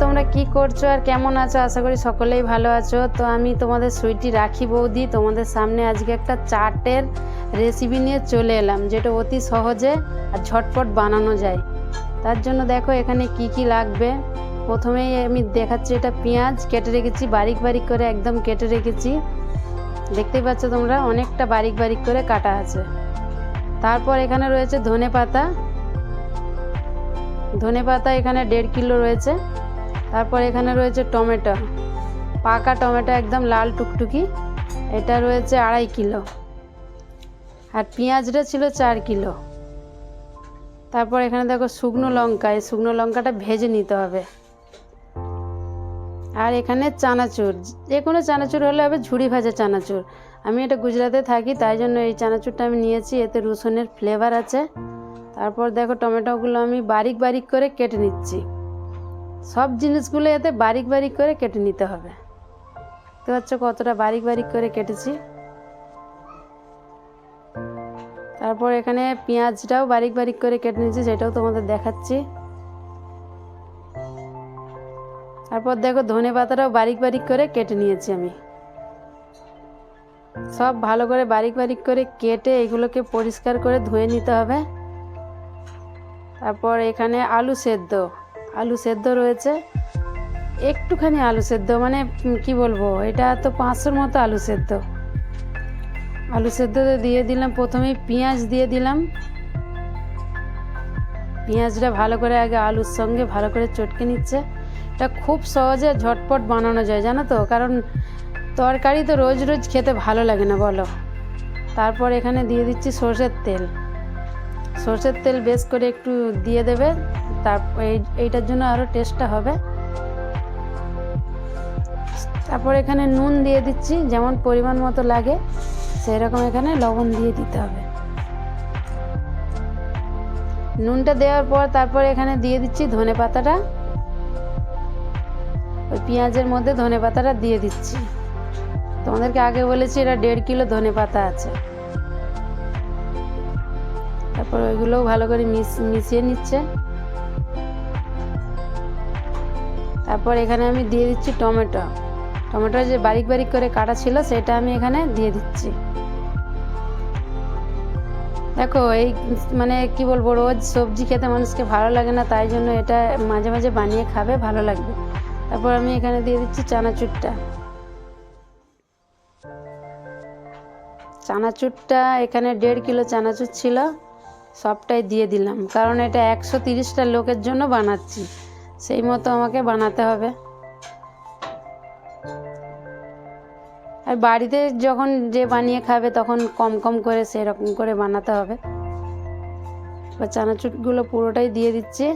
তোমরা কি করছো আর কেমন আছো? আশা করি সকলেই ভালো আছো। তো আমি তোমাদের সুইটি রাখি বৌদি তোমাদের সামনে আজকে একটা চাটের রেসিপি নিয়ে চলে এলাম, যেটা অতি সহজে আর ঝটপট বানানো যায়। তার জন্য দেখো এখানে কি কি লাগবে। প্রথমেই আমি দেখাচ্ছি, এটা পেঁয়াজ কেটে রেখেছি, বারিক বারিক করে একদম কেটে রেখেছি। দেখতেই পাচ্ছ তোমরা, অনেকটা বারিক বারিক করে কাটা আছে। তারপর এখানে রয়েছে ধনে পাতা এখানে 1.5 কিলো রয়েছে। তারপর এখানে রয়েছে টমেটো, পাকা টমেটো একদম লাল টুকটুকি, এটা রয়েছে 2.5 কিলো। আর পেঁয়াজটা ছিল 4 কিলো। তারপর এখানে দেখো শুকনো লঙ্কা, এই শুকনো লঙ্কাটা ভেজে নিতে হবে। আর এখানে চানাচুর, যে কোনো চানাচুর হলে হবে, ঝুড়ি ভাজা চানাচুর। আমি এটা গুজরাটে থাকি, তাই জন্য এই চানাচুরটা আমি নিয়েছি, এতে রসুনের ফ্লেভার আছে। তারপর দেখো টমেটোগুলো আমি বারিক বারিক করে কেটে নিচ্ছি। সব জিনিসগুলো এতে বারিক বারিক করে কেটে নিতে হবে। দেখতে পাচ্ছ কতটা বারিক বারিক করে কেটেছি। তারপর এখানে পেঁয়াজটাও বারিক বারিক করে কেটে নিচ্ছি, সেটাও তোমাদের দেখাচ্ছি। তারপর দেখো ধনে পাতাটাও বারিক বারিক করে কেটে নিয়েছি আমি। সব ভালো করে বারিক বারিক করে কেটে এগুলোকে পরিষ্কার করে ধুয়ে নিতে হবে। তারপর এখানে আলু সেদ্ধ রয়েছে, একটুখানি আলু সেদ্ধ, মানে কি বলবো, এটা তো 500 মতো আলু সেদ্ধ দিয়ে দিলাম। প্রথমেই পেঁয়াজ দিয়ে দিলাম। পেঁয়াজটা ভালো করে আগে আলুর সঙ্গে ভালো করে চটকে নিচ্ছে। এটা খুব সহজে ঝটপট বানানো যায়, জানো তো, কারণ তরকারি তো রোজ রোজ খেতে ভালো লাগে না, বলো। তারপর এখানে দিয়ে দিচ্ছি সরষের তেল বেশ করে একটু দিয়ে দেবে, তারপর এইটার জন্য আরও টেস্টটা হবে। তারপর এখানে নুন দিয়ে দিচ্ছি, যেমন পরিমাণ মতো লাগে সেই রকম এখানে লবণ দিয়ে দিতে হবে। নুনটা দেওয়ার পর তারপর এখানে দিয়ে দিচ্ছি ধনে পাতাটা, ওই পেঁয়াজের মধ্যে ধনে পাতাটা দিয়ে দিচ্ছি। তোমাদেরকে আগে বলেছি এটা 1.5 কিলো ধনে পাতা আছে। তারপর ওইগুলোও ভালো করে মিশিয়ে নিচ্ছে। তারপর এখানে আমি দিয়ে দিচ্ছি টমেটো যে বারিক বারিক করে কাটা ছিল, সেটা আমি এখানে দিয়ে দিচ্ছি। দেখো এই মানে কি বলবো, রোজ সবজি খেতে মানুষকে ভালো লাগে না, তাই জন্য এটা মাঝে মাঝে বানিয়ে খাবে, ভালো লাগবে। তারপর আমি এখানে দিয়ে দিচ্ছি চানাচুরটা এখানে 1.5 কিলো চানাচুর ছিল, সবটাই দিয়ে দিলাম, কারণ এটা 130টা লোকের জন্য বানাচ্ছি, সেই মতো আমাকে বানাতে হবে। আর বাড়িতে যখন যে বানিয়ে খাবে তখন কম কম করে সেরকম করে বানাতে হবে। এবার চানাচুরগুলো পুরোটাই দিয়ে দিচ্ছি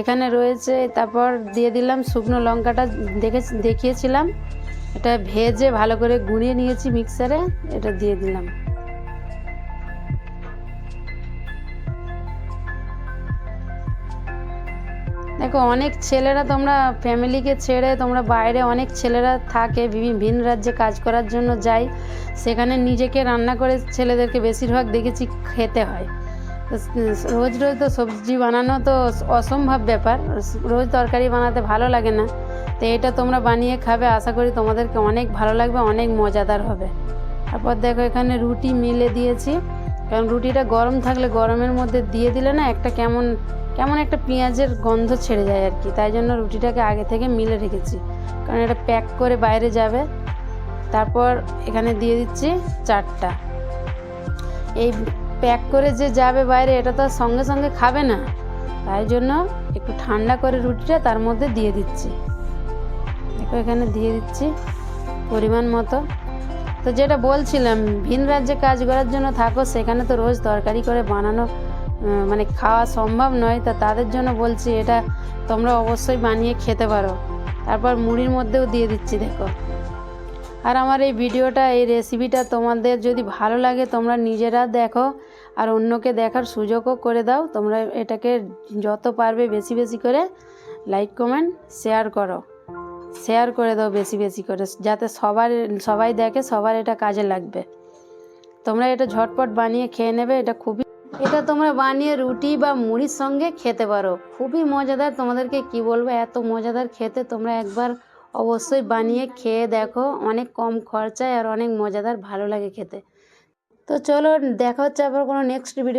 এখানে রয়েছে। তারপর দিয়ে দিলাম শুকনো লঙ্কাটা, দেখিয়েছিলাম, এটা ভেজে ভালো করে গুঁড়িয়ে নিয়েছি মিক্সারে, এটা দিয়ে দিলাম। দেখো অনেক ছেলেরা, তোমরা ফ্যামিলিকে ছেড়ে তোমরা বাইরে, অনেক ছেলেরা থাকে ভিন রাজ্যে কাজ করার জন্য যায়, সেখানে নিজেকে রান্না করে ছেলেদেরকে বেশিরভাগ দেখেছি খেতে হয়। রোজ রোজ তো সবজি বানানো তো অসম্ভব ব্যাপার, রোজ তরকারি বানাতে ভালো লাগে না, তো এটা তোমরা বানিয়ে খাবে, আশা করি তোমাদেরকে অনেক ভালো লাগবে, অনেক মজাদার হবে। তারপর দেখো এখানে রুটি মিলে দিয়েছি, কারণ রুটিটা গরম থাকলে গরমের মধ্যে দিয়ে দিলে না একটা কেমন একটা পেঁয়াজের গন্ধ ছেড়ে যায় আর কি, তাই জন্য রুটিটাকে আগে থেকে মিলে রেখেছি, কারণ এটা প্যাক করে বাইরে যাবে। তারপর এখানে দিয়ে দিচ্ছি চাটটা। এই প্যাক করে যে যাবে বাইরে, এটা তো সঙ্গে সঙ্গে খাবে না, তাই জন্য একটু ঠান্ডা করে রুটিটা তার মধ্যে দিয়ে দিচ্ছি। দেখো এখানে দিয়ে দিচ্ছি পরিমাণ মতো। তো যেটা বলছিলাম, ভিন রাজ্যে কাজ করার জন্য থাকো, সেখানে তো রোজ তরকারি করে বানানো মানে খাওয়া সম্ভব নয়, তা তাদের জন্য বলছি এটা তোমরা অবশ্যই বানিয়ে খেতে পারো। তারপর মুড়ির মধ্যেও দিয়ে দিচ্ছি দেখো। আর আমার এই ভিডিওটা, এই রেসিপিটা তোমাদের যদি ভালো লাগে, তোমরা নিজেরা দেখো আর অন্যকে দেখার সুযোগও করে দাও। তোমরা এটাকে যত পারবে বেশি বেশি করে লাইক কমেন্ট শেয়ার করে দাও বেশি বেশি করে, যাতে সবাই দেখে, সবার এটা কাজে লাগবে। তোমরা এটা ঝটপট বানিয়ে খেয়ে নেবে, এটা খুবই এটা তোমরা বানিয়ে রুটি বা মুড়ির সঙ্গে খেতে পারো, খুবই মজাদার। তোমাদেরকে কি বলবো, এত মজাদার খেতে। তোমরা একবার অবশ্যই বানিয়ে খেয়ে দেখো, অনেক কম খরচায় আর অনেক মজাদার, ভালো লাগে খেতে। তো চলো দেখা হচ্ছে আবার কোনো নেক্সট ভিডিও।